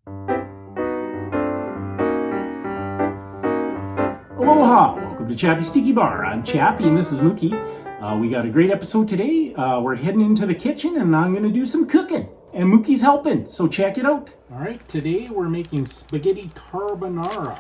Aloha! Welcome to Chappie's Tiki Bar. I'm Chappie and this is Mookie. We got a great episode today. We're heading into the kitchen and I'm going to do some cooking. And Mookie's helping, so check it out. Alright, today we're making spaghetti carbonara.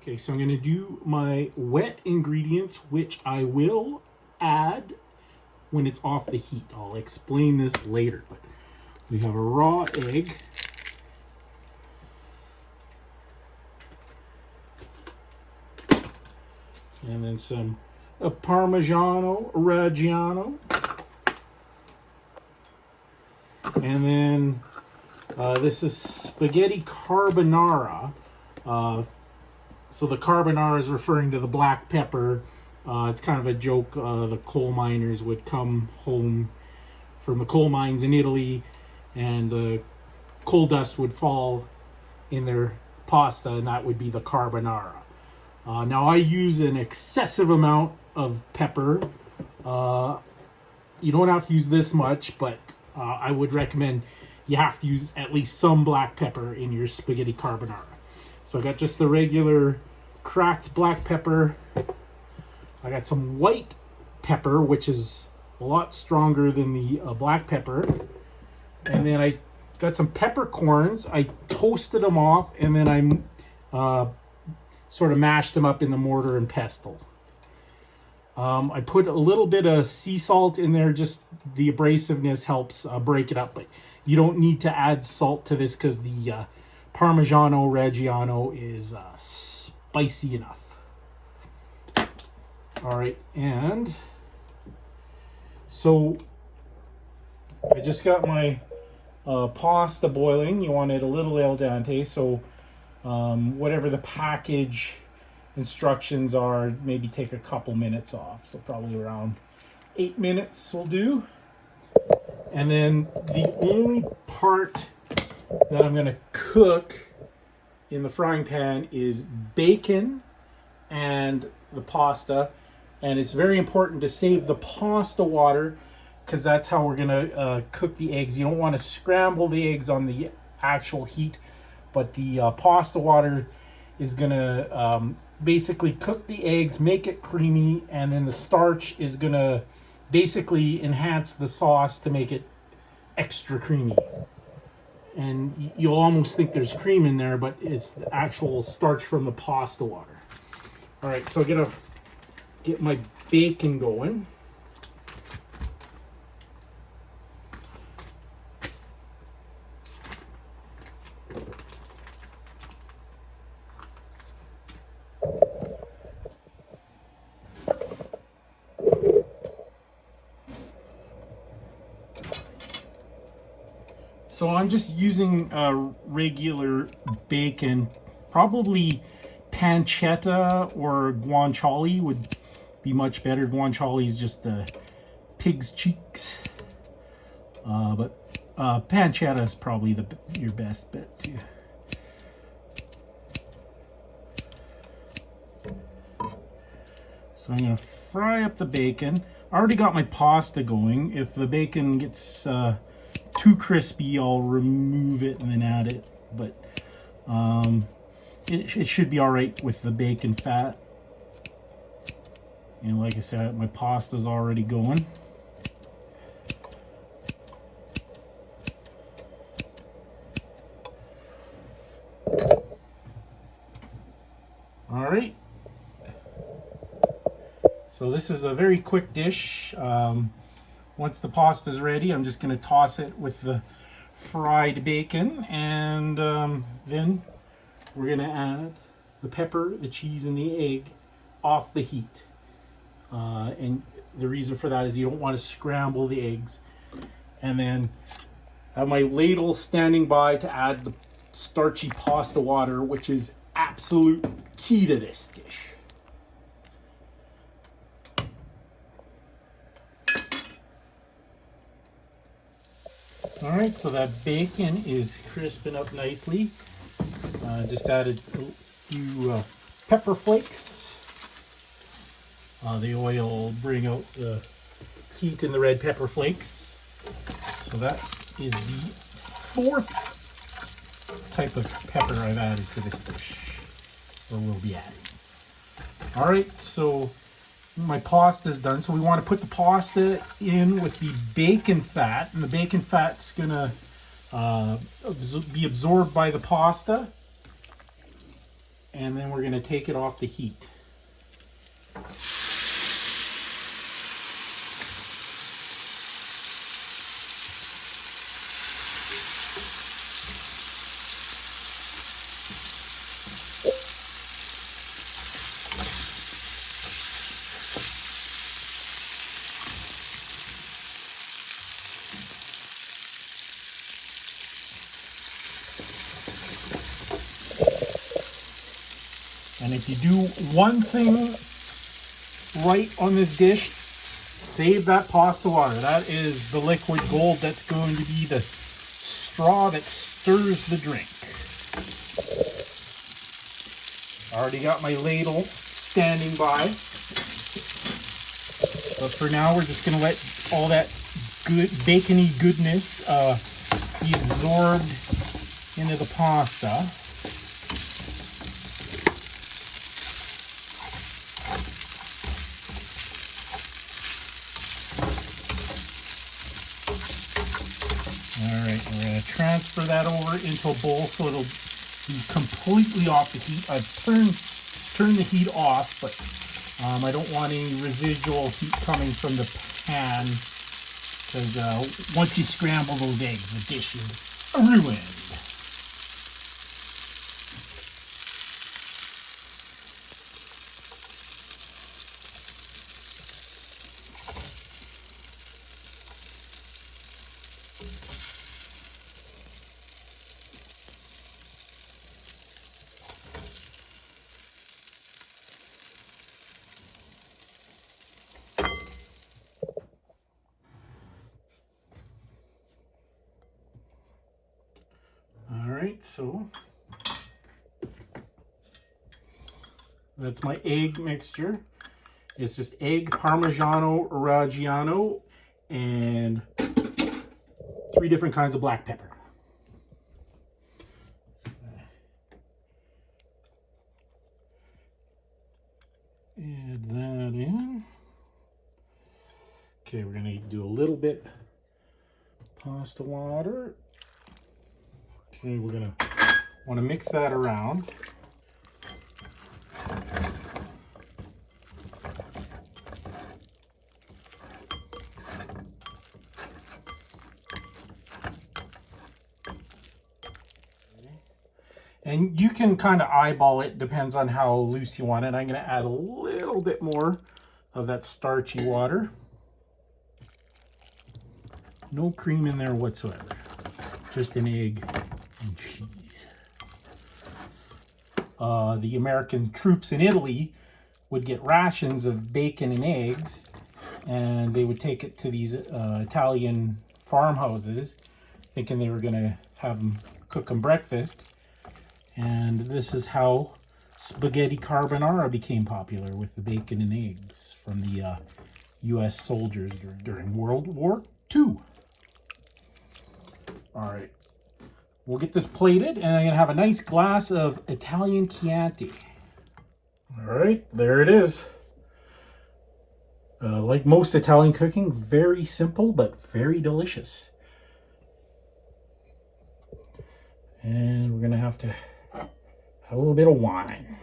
Okay, so I'm going to do my wet ingredients, which I will add when it's off the heat. I'll explain this later, but we have a raw egg. And then some Parmigiano Reggiano. And then this is spaghetti carbonara. So the carbonara is referring to the black pepper. It's kind of a joke. The coal miners would come home from the coal mines in Italy, and the coal dust would fall in their pasta, and that would be the carbonara. Now I use an excessive amount of pepper. You don't have to use this much, but I would recommend you have to use at least some black pepper in your spaghetti carbonara. So I got just the regular cracked black pepper. I got some white pepper, which is a lot stronger than the black pepper. And then I got some peppercorns. I toasted them off, and then I sort of mashed them up in the mortar and pestle. I put a little bit of sea salt in there. Just the abrasiveness helps break it up. But you don't need to add salt to this because the Parmigiano Reggiano is spicy enough. All right, and so I just got my pasta boiling. You want it a little al dente, so whatever the package instructions are, maybe take a couple minutes off. So probably around 8 minutes will do. And then the only part that I'm going to cook in the frying pan is bacon and the pasta. And it's very important to save the pasta water because that's how we're going to cook the eggs. You don't want to scramble the eggs on the actual heat, but the pasta water is going to basically cook the eggs, make it creamy, and then the starch is going to basically enhance the sauce to make it extra creamy. And you'll almost think there's cream in there, but it's the actual starch from the pasta water. All right, so I'm gonna get my bacon going. So I'm just using regular bacon. Probably pancetta or guanciale would be much better. Guanciale is just the pig's cheeks. But pancetta is probably your best bet too. So I'm going to fry up the bacon. I already got my pasta going. If the bacon gets too crispy, I'll remove it and then add it, but it should be all right with the bacon fat. And like I said, my pasta's already going. All right, so this is a very quick dish. Once the pasta's ready, I'm just going to toss it with the fried bacon, and then we're going to add the pepper, the cheese, and the egg off the heat. And the reason for that is you don't want to scramble the eggs. And then I have my ladle standing by to add starchy pasta water, which is absolute key to this dish. All right, so that bacon is crisping up nicely. Just added a few pepper flakes. The oil will bring out the heat in the red pepper flakes. So that is the fourth type of pepper I've added to this dish, or will be adding. All right, so my pasta is done. So we want to put the pasta in with the bacon fat, and the bacon fat's gonna be absorbed by the pasta, and then we're gonna take it off the heat. And if you do one thing right on this dish, save that pasta water. That is the liquid gold that's going to be the straw that stirs the drink. I already got my ladle standing by. But for now, we're just going to let all that good bacony goodness be absorbed into the pasta. Alright, we're going to transfer that over into a bowl so it'll be completely off the heat. I've turned the heat off, but I don't want any residual heat coming from the pan, because once you scramble those eggs, the dish is ruined. Alright, so that's my egg mixture. It's just egg, Parmigiano Reggiano, and 3 different kinds of black pepper. Add that in. Okay, we're going to do a little bit pasta water. Okay, we're going to want to mix that around. And you can kind of eyeball it, depends on how loose you want it. I'm going to add a little bit more of that starchy water. No cream in there whatsoever. Just an egg and cheese. The American troops in Italy would get rations of bacon and eggs, and they would take it to these Italian farmhouses, thinking they were going to have them cook them breakfast. And this is how spaghetti carbonara became popular, with the bacon and eggs from the U.S. soldiers during World War II. All right, we'll get this plated, and I'm gonna have a nice glass of Italian Chianti. All right, there it is. Like most Italian cooking, very simple but very delicious. And we're gonna have to have a little bit of wine.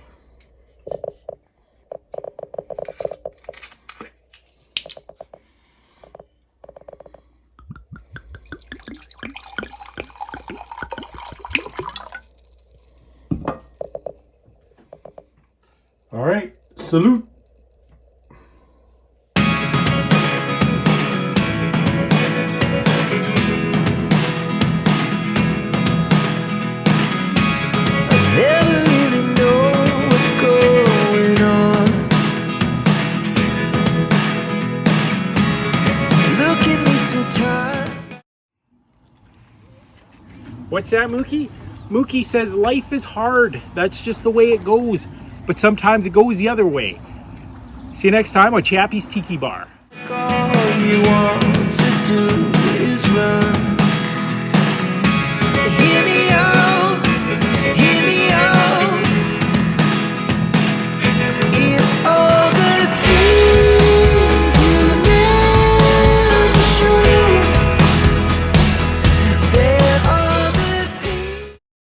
All right, salute. What's that, Mookie? Mookie says life is hard. That's just the way it goes. But sometimes it goes the other way. See you next time on Chappie's Tiki Bar. All you want to do is run.